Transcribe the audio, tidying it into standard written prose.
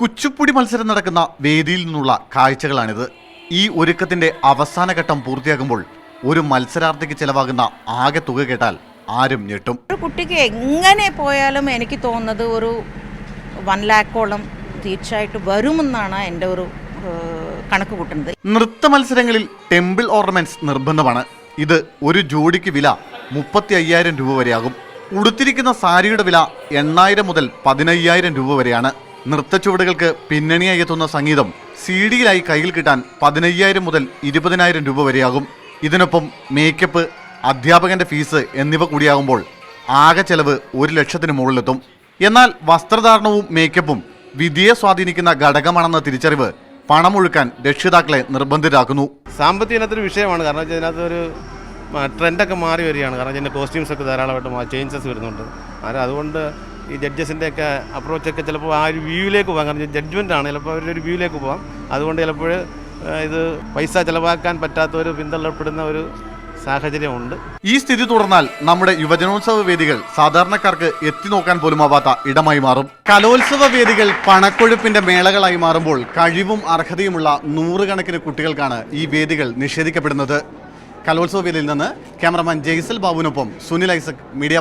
കുച്ചിപ്പുടി മത്സരം നടക്കുന്ന വേദിയിൽ നിന്നുള്ള കാഴ്ചകളാണിത്. ഈ ഒരുക്കത്തിന്റെ അവസാന ഘട്ടം പൂർത്തിയാകുമ്പോൾ ഒരു മത്സരാർത്ഥിക്ക് ചെലവാകുന്ന ആകെ തുക കേട്ടാൽ ആരും ഞെട്ടും. ഒരു കുട്ടിക്ക് എങ്ങനെ പോയാലും എനിക്ക് തോന്നുന്നത് ഒരു 1 ലക്ഷോളം തീർച്ചയായിട്ടും വരുമെന്നാണ് എൻ്റെ ഒരു കണക്ക് കൂട്ടുന്നത്. നൃത്ത മത്സരങ്ങളിൽ ടെമ്പിൾ ഓർണമെന്റ്സ് നിർബന്ധമാണ്. ഇത് ഒരു ജോഡിക്ക് വില 35,000 രൂപ വരെയാകും. ഉടുത്തിരിക്കുന്ന സാരിയുടെ വില 8,000 മുതൽ 15,000 രൂപ വരെയാണ്. നൃത്തച്ചുവടുകൾക്ക് പിന്നണിയായി എത്തുന്ന സംഗീതം CD-യിലായി കയ്യിൽ കിട്ടാൻ 15,000 മുതൽ 20,000 രൂപ വരെയാകും. ഇതിനൊപ്പം മേക്കപ്പ്, അധ്യാപകന്റെ ഫീസ് എന്നിവ കൂടിയാകുമ്പോൾ ആകെ ചെലവ് 1 ലക്ഷത്തിന് മുകളിലെത്തും. എന്നാൽ വസ്ത്രധാരണവും മേക്കപ്പും വിധിയെ സ്വാധീനിക്കുന്ന ഘടകമാണെന്ന തിരിച്ചറിവ് പണമൊഴുക്കാൻ രക്ഷിതാക്കളെ നിർബന്ധിതരാക്കുന്നു. സാമ്പത്തിക ഇനത്തൊരു വിഷയമാണ്. കാരണം വെച്ചാൽ ഇതിനകത്തൊരു ട്രെൻഡൊക്കെ മാറി വരികയാണ്. കാരണം ഇതിൻ്റെ കോസ്റ്റ്യൂംസൊക്കെ ധാരാളമായിട്ട് ചേഞ്ചസ് വരുന്നുണ്ട്. അതുകൊണ്ട് ഈ ജഡ്ജസിൻ്റെയൊക്കെ അപ്രോച്ചൊക്കെ ചിലപ്പോൾ ആ ഒരു വ്യൂവിലേക്ക് പോകാം. കാരണം ജഡ്ജ്മെൻ്റാണ്, ചിലപ്പോൾ അവരുടെ ഒരു വ്യൂവിലേക്ക് പോകാം. അതുകൊണ്ട് ചിലപ്പോൾ ഇത് പൈസ ചിലവാക്കാൻ പറ്റാത്തവർ പിന്തള്ളപ്പെടുന്ന ഒരു സാഹചര്യമുണ്ട്. ഈ സ്ഥിതി തുടർന്നാൽ നമ്മുടെ യുവജനോത്സവ വേദികൾ സാധാരണക്കാർക്ക് എത്തിനോക്കാൻ പോലുമാവാത്ത ഇടമായി മാറും. കലോത്സവ വേദികൾ പണക്കൊഴുപ്പിന്റെ മേളകളായി മാറുമ്പോൾ കഴിവും അർഹതയുമുള്ള 100 കണക്കിന് കുട്ടികൾക്കാണ് ഈ വേദികൾ നിഷേധിക്കപ്പെടുന്നത്. കലോത്സവ വേദിയിൽ നിന്ന് ക്യാമറമാൻ ജയ്സൽ ബാബുവിനൊപ്പം സുനിൽ ഐസക്, മീഡിയ